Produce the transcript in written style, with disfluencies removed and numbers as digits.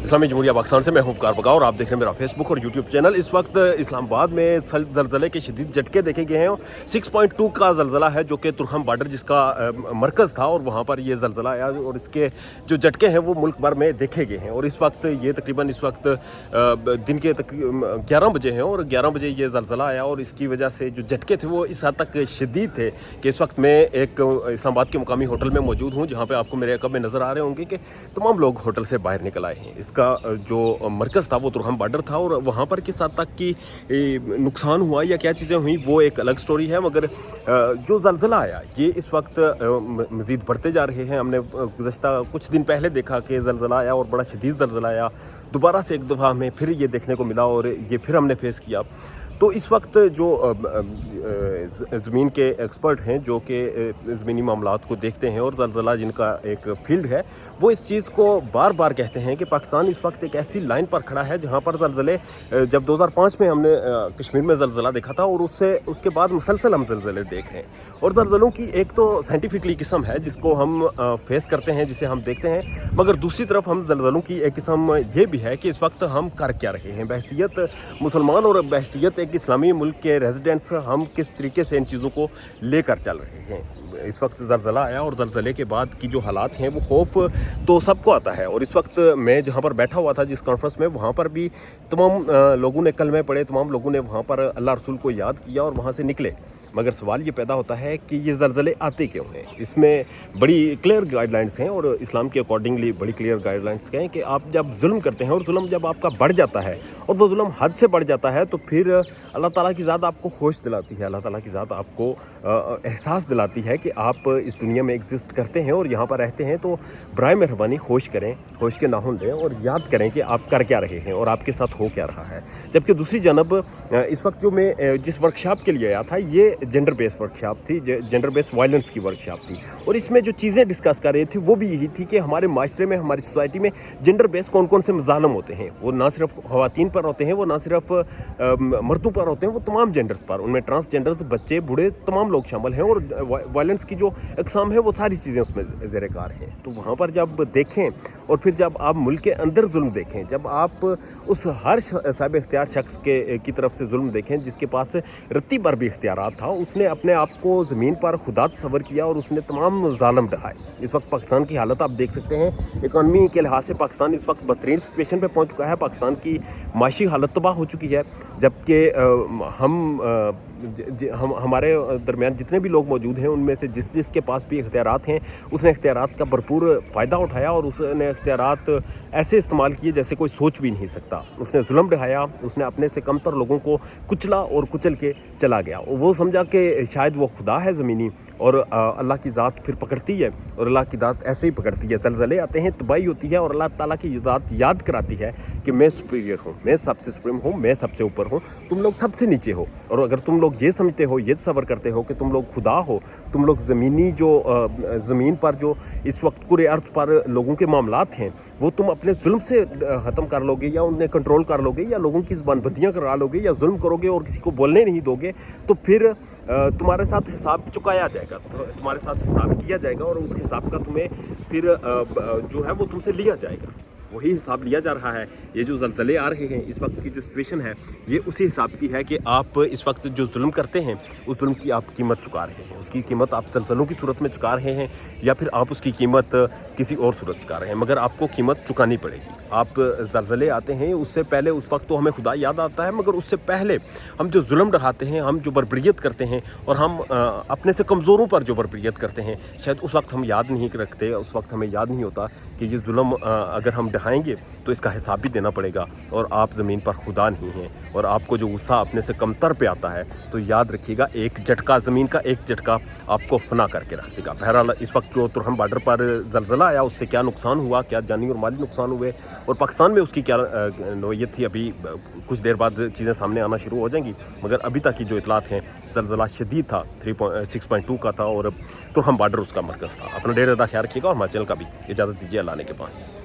इस्लामी जमहूरिया पाकिस्तान से मैं हूं फ़ख़्र बगा और आप देख रहे हैं मेरा फेसबुक और यूट्यूब चैनल। इस वक्त इस्लामाबाद में ज़लज़ले के शदीद झटके देखे गए हैं। 6.2 का ज़लज़ला है जो कि तुरहम बॉर्डर जिसका मरकज़ था और वहाँ पर ये ज़लज़ला आया और इसके जो झटके हैं वो मुल्क भर में देखे गए हैं। और इस वक्त ये तकरीबन इस वक्त दिन के 11 बजे हैं और 11 बजे ये ज़लज़ला आया और इसकी वजह से जो झटके थे वो इस हद तक शदीद थे कि इस वक्त मैं एक इस्लामाबाद के मुकामी होटल में मौजूद हूँ जहाँ पर आपको मेरे अक़ब में नज़र आ रहे होंगे कि तमाम लोग होटल से बाहर निकल आए हैं। इसका जो मरकज़ था वो तुरहम बॉर्डर था और वहाँ पर किस हद तक की नुकसान हुआ या क्या चीज़ें हुई वो एक अलग स्टोरी है, मगर जो ज़लज़ला आया ये इस वक्त मज़ीद बढ़ते जा रहे हैं। हमने गुज़श्ता कुछ दिन पहले देखा कि ज़लज़ला आया और बड़ा शदीद ज़लज़ला आया, दोबारा से एक दफ़ा हमें फिर ये देखने को मिला और ये फिर हमने फेस किया। तो इस वक्त जो ज़मीन के एक्सपर्ट हैं जो कि ज़मीनी मामलात को देखते हैं और ज़लज़ला जिनका एक फ़ील्ड है वो इस चीज़ को बार बार कहते हैं कि पाकिस्तान इस वक्त एक ऐसी लाइन पर खड़ा है जहां पर ज़लज़ले जब 2005 में हमने कश्मीर में ज़लज़ला देखा था और उसके बाद मुसलसल हम ज़लज़ले देख रहे हैं। और ज़लज़लों की एक तो साइंटिफिकली किस्म है जिसको हम फेस करते हैं, जिसे हम देखते हैं, मगर दूसरी तरफ हम ज़लज़लों की एक किस्म ये भी है कि इस वक्त हम कर क्या रहे हैं। बहैसियत मुसलमान और बहैसियत एक इस्लामी मुल्क के रेजिडेंट्स हम किस तरीके से इन चीज़ों को लेकर चल रहे हैं। इस वक्त ज़लज़ला आया और ज़लज़ले के बाद की जो हालात हैं वो खौफ तो सबको आता है। और इस वक्त मैं जहाँ पर बैठा हुआ था जिस कॉन्फ्रेंस में, वहाँ पर भी तमाम लोगों ने कलमे पढ़े, तमाम लोगों ने वहाँ पर अल्लाह रसूल को याद किया और वहाँ से निकले। मगर सवाल ये पैदा होता है कि ये ज़लज़ले आते क्यों हैं। इसमें बड़ी क्लियर गाइडलाइंस हैं और इस्लाम के अकॉर्डिंगली बड़ी क्लियर गाइडलाइंस हैं कि आप जब जुल्म करते हैं और जुल्म जब आपका बढ़ जाता है और वो जुल्म हद से बढ़ जाता है तो फिर अल्लाह ताला की ज़ात आपको होश दिलाती है, अल्लाह ताला की ज़ात आपको एहसास दिलाती है कि आप इस दुनिया में एग्जिस्ट करते हैं और यहाँ पर रहते हैं। तो बराए मेहरबानी होश करें, होश के नाखून लें और याद करें कि आप कर क्या रहे हैं और आपके साथ हो क्या रहा है। जबकि दूसरी जानब इस वक्त जो मैं जिस वर्कशॉप के लिए आया था ये जेंडर बेस्ड वर्कशॉप थी, जेंडर बेस्ड वायलेंस की वर्कशॉप थी। और इसमें जो चीज़ें डिस्कस कर रही थी वो भी यही थी कि हमारे माशरे में, हमारी सोसाइटी में जेंडर बेस्ड कौन कौन से मज़ालम होते हैं। वो ना सिर्फ ख़वातीन पर होते हैं, वो ना सिर्फ मर्दों पर होते हैं, वो तमाम जेंडर्स पर, उनमें ट्रांसजेंडर्स, बच्चे, बूढ़े, तमाम लोग शामिल हैं। और वायलेंस की जो अक़साम है वो सारी चीज़ें उसमें ज़ेर कार हैं। तो वहाँ पर जब देखें और फिर जब आप मुल्क के अंदर जुल्म देखें, जब आप उस हर साहिब इख्तियार शख्स की तरफ से जुल्म देखें जिसके पास रत्ती भर भी इख्तियारात था, उसने अपने आप को ज़मीन पर खुदा तस्वर किया और उसने तमाम ज़ालम ढहाए। इस वक्त पाकिस्तान की हालत आप देख सकते हैं, इकॉनमी के लिहाज से पाकिस्तान इस वक्त बदतरीन सिचुएशन पे पहुंच चुका है। पाकिस्तान की माशी हालत तबाह हो चुकी है, जबकि हमारे दरमियान जितने भी लोग मौजूद हैं उनमें से जिसके पास भी इख्तियारात हैं उसने इख्तियारात का भरपूर फ़ायदा उठाया और उसने इख्तियारात ऐसे इस्तेमाल किए जैसे कोई सोच भी नहीं सकता। उसने जुल्म ढहाया, उसने अपने से कमतर लोगों को कुचला और कुचल के चला गया। वो समझा कि शायद वो खुदा है ज़मीनी और अल्लाह की ज़ात फिर पकड़ती है और अल्लाह की ज़ात ऐसे ही पकड़ती है। ज़लज़ले आते हैं, तबाही होती है और अल्लाह ताला की ज़ात याद कराती है कि मैं सुपीरियर हूँ, मैं सबसे सुप्रीम हूँ, मैं सबसे ऊपर हूँ, तुम लोग सबसे नीचे हो। और अगर तुम लोग ये समझते हो, ये तसव्वुर करते हो कि तुम लोग खुदा हो, तुम लोग ज़मीनी जो ज़मीन पर जो इस वक्त कुरे अर्ज़ पर लोगों के मामलात हैं वो तुम अपने जुल्म से ख़त्म कर लोगे या उन्हें कंट्रोल कर लोगे या लोगों की ज़बानबंदियाँ करा लोगे या जुल्म करोगे और किसी को बोलने नहीं दोगे, तो फिर तुम्हारे साथ हिसाब चुकाया जाएगा, तो तुम्हारे साथ हिसाब किया जाएगा और उस हिसाब का तुम्हें फिर जो है वो तुमसे लिया जाएगा। वही हिसाब लिया जा रहा है। ये जो ज़लज़ले आ रहे हैं, इस वक्त की जो सिचुएशन है ये उसी हिसाब की है कि आप इस वक्त जो जुल्म करते हैं उस जुल्म की आप कीमत चुका रहे हैं। उसकी कीमत आप ज़लज़लों की सूरत में चुका रहे हैं या फिर आप उसकी कीमत किसी और सूरत चुका रहे हैं, मगर आपको कीमत चुकानी पड़ेगी। आप ज़लज़ले आते हैं उससे पहले, उस वक्त तो हमें खुदा याद आता है, मगर उससे पहले हम जो जुल्म ढहाते हैं, हम जो बर्बरियत करते हैं और हम अपने से कमज़ोरों पर जो बर्बरियत करते हैं, शायद उस वक्त हम याद नहीं रखते, उस वक्त हमें याद नहीं होता कि ये जुल्म अगर हम ढहाएंगे तो इसका हिसाब भी देना पड़ेगा। और आप ज़मीन पर खुदा नहीं हैं और आपको जो गुस्सा अपने से कमतर पे आता है तो याद रखिएगा एक झटका, ज़मीन का एक झटका आपको फना करके रख देगा। बहरहाल इस वक्त जो तुरहम बॉर्डर पर ज़लज़ला आया उससे क्या नुकसान हुआ, क्या जानी और माली नुकसान हुए और पाकिस्तान में उसकी क्या नोयत थी, अभी कुछ देर बाद चीज़ें सामने आना शुरू हो जाएंगी। मगर अभी तक की जो इतलात हैं, ज़लज़ला शदीद था, 6.2 का था और तुरहम बॉर्डर उसका मरकज़ था। अपना ढेर ज़्यादा ख्याल रखिएगा और हमारे चैनल का भी इजाज़त दीजिए अल्लाह ने के बाद।